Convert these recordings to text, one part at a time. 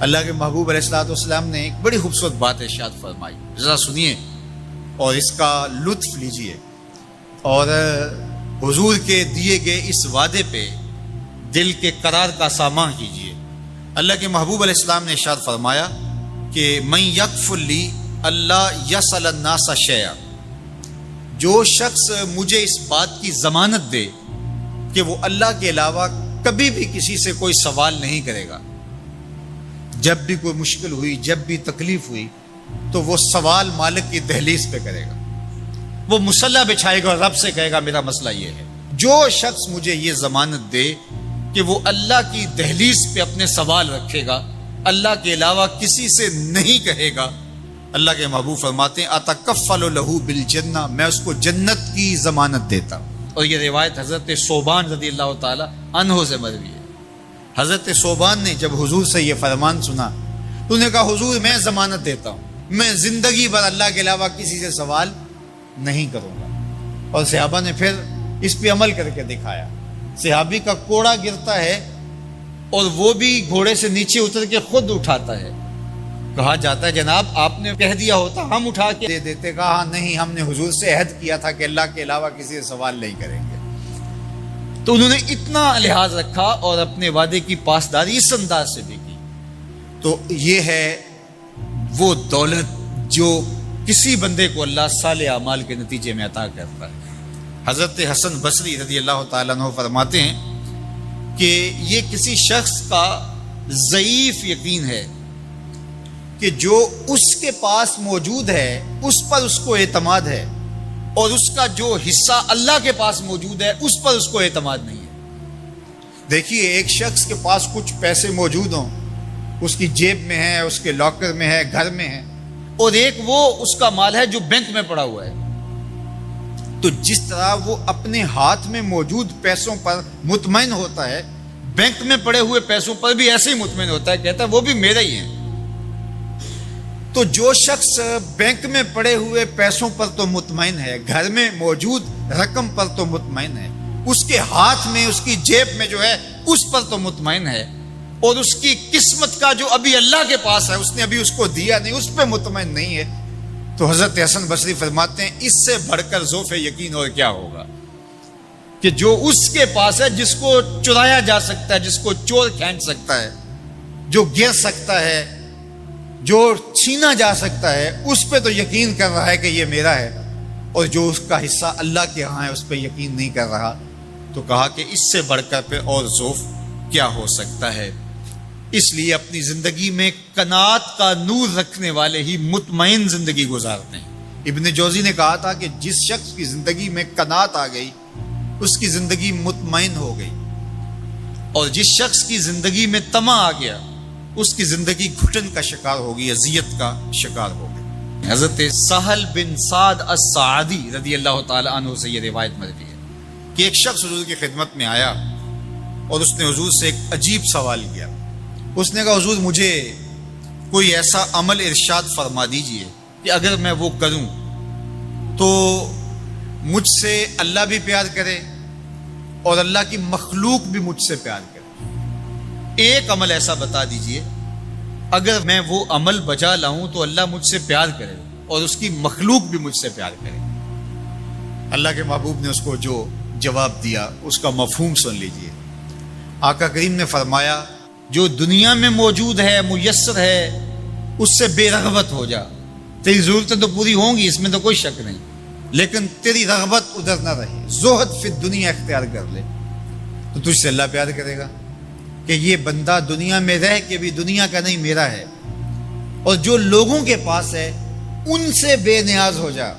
اللہ کے محبوب علیہ الصلوۃ والسلام نے ایک بڑی خوبصورت بات ارشاد فرمائی، ذرا سنیے اور اس کا لطف لیجئے، اور حضور کے دیے گئے اس وعدے پہ دل کے قرار کا سامان کیجئے۔ اللہ کے محبوب علیہ السلام نے ارشاد فرمایا کہ من یکفر لی اللہ یسأل الناس شیئا، جو شخص مجھے اس بات کی ضمانت دے کہ وہ اللہ کے علاوہ کبھی بھی کسی سے کوئی سوال نہیں کرے گا، جب بھی کوئی مشکل ہوئی، جب بھی تکلیف ہوئی تو وہ سوال مالک کی دہلیز پہ کرے گا، وہ مصلی بچھائے گا اور رب سے کہے گا میرا مسئلہ یہ ہے۔ جو شخص مجھے یہ ضمانت دے کہ وہ اللہ کی دہلیز پہ اپنے سوال رکھے گا، اللہ کے علاوہ کسی سے نہیں کہے گا، اللہ کے محبوب فرماتے ہیں اتکفل لہ بالجنہ، میں اس کو جنت کی ضمانت دیتا ہوں۔ اور یہ روایت حضرت ثوبان رضی اللہ تعالی عنہ سے مروی ہے۔ حضرت ثوبان نے جب حضور سے یہ فرمان سنا تو انہوں نے کہا حضور میں ضمانت دیتا ہوں، میں زندگی بھر اللہ کے علاوہ کسی سے سوال نہیں کروں گا۔ اور صحابہ نے پھر اس پہ عمل کر کے دکھایا۔ صحابی کا کوڑا گرتا ہے اور وہ بھی گھوڑے سے نیچے اتر کے خود اٹھاتا ہے، کہا جاتا ہے جناب آپ نے کہہ دیا ہوتا ہم اٹھا کے دے دیتے، کہا نہیں، ہم نے حضور سے عہد کیا تھا کہ اللہ کے علاوہ کسی سے سوال نہیں کریں گے۔ تو انہوں نے اتنا لحاظ رکھا اور اپنے وعدے کی پاسداری اس انداز سے بھی کی۔ تو یہ ہے وہ دولت جو کسی بندے کو اللہ صالح اعمال کے نتیجے میں عطا کرتا ہے۔ حضرت حسن بصری رضی اللہ تعالیٰ عنہ فرماتے ہیں کہ یہ کسی شخص کا ضعیف یقین ہے کہ جو اس کے پاس موجود ہے اس پر اس کو اعتماد ہے، اور اس کا جو حصہ اللہ کے پاس موجود ہے اس پر اس کو اعتماد نہیں ہے۔ دیکھیے ایک شخص کے پاس کچھ پیسے موجود ہوں، اس کی جیب میں ہے، اس کے لاکر میں ہے، گھر میں ہے، اور ایک وہ اس کا مال ہے جو بینک میں پڑا ہوا ہے۔ تو جس طرح وہ اپنے ہاتھ میں موجود پیسوں پر مطمئن ہوتا ہے، بینک میں پڑے ہوئے پیسوں پر بھی ایسے ہی مطمئن ہوتا ہے، کہتا ہے وہ بھی میرے ہی ہیں۔ تو جو شخص بینک میں پڑے ہوئے پیسوں پر تو مطمئن ہے، گھر میں موجود رقم پر تو مطمئن ہے، اس کے ہاتھ میں اس کی جیب میں جو ہے اس پر تو مطمئن ہے، اور اس کی قسمت کا جو ابھی اللہ کے پاس ہے، اس نے ابھی اس کو دیا نہیں، اس پہ مطمئن نہیں ہے، تو حضرت حسن بصری فرماتے ہیں اس سے بڑھ کر ذوف یقین اور کیا ہوگا کہ جو اس کے پاس ہے، جس کو چرایا جا سکتا ہے، جس کو چور کھینچ سکتا ہے، جو گر سکتا ہے، جو چھینا جا سکتا ہے، اس پہ تو یقین کر رہا ہے کہ یہ میرا ہے، اور جو اس کا حصہ اللہ کے ہاں ہے اس پہ یقین نہیں کر رہا۔ تو کہا کہ اس سے بڑھ کر پھر اور ذوف کیا ہو سکتا ہے۔ اس لیے اپنی زندگی میں قناعت کا نور رکھنے والے ہی مطمئن زندگی گزارتے ہیں۔ ابن جوزی نے کہا تھا کہ جس شخص کی زندگی میں قناعت آ گئی اس کی زندگی مطمئن ہو گئی، اور جس شخص کی زندگی میں طمع آ گیا اس کی زندگی گھٹن کا شکار ہوگی، اذیت کا شکار ہوگی۔ حضرت سہل بن سعد الساعدی رضی اللہ تعالی عنہ سے یہ روایت مروی ہے کہ ایک شخص حضور کی خدمت میں آیا اور اس نے حضور سے ایک عجیب سوال کیا۔ اس نے کہا حضور مجھے کوئی ایسا عمل ارشاد فرما دیجئے کہ اگر میں وہ کروں تو مجھ سے اللہ بھی پیار کرے اور اللہ کی مخلوق بھی مجھ سے پیار کرے۔ ایک عمل ایسا بتا دیجئے اگر میں وہ عمل بجا لاؤں تو اللہ مجھ سے پیار کرے اور اس کی مخلوق بھی مجھ سے پیار کرے۔ اللہ کے محبوب نے اس کو جو جواب دیا اس کا مفہوم سن لیجئے۔ آقا کریم نے فرمایا جو دنیا میں موجود ہے، میسر ہے، اس سے بے رغبت ہو جا، تیری ضرورتیں تو پوری ہوں گی، اس میں تو کوئی شک نہیں، لیکن تیری رغبت ادھر نہ رہے، زہد فی الدنیا اختیار کر لے، تو تجھ سے اللہ پیار کرے گا کہ یہ بندہ دنیا میں رہ کے بھی دنیا کا نہیں میرا ہے، اور جو لوگوں کے پاس ہے ان سے بے نیاز ہو جا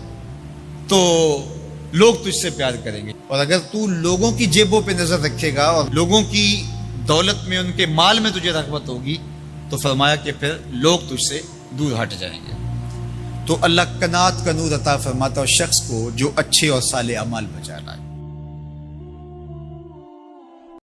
تو لوگ تجھ سے پیار کریں گے، اور اگر تو لوگوں کی جیبوں پہ نظر رکھے گا اور لوگوں کی دولت میں، ان کے مال میں تجھے رغبت ہوگی تو فرمایا کہ پھر لوگ تجھ سے دور ہٹ جائیں گے۔ تو اللہ قناعت کا نور عطا فرماتا ہے شخص کو جو اچھے اور صالح اعمال بجا لائے۔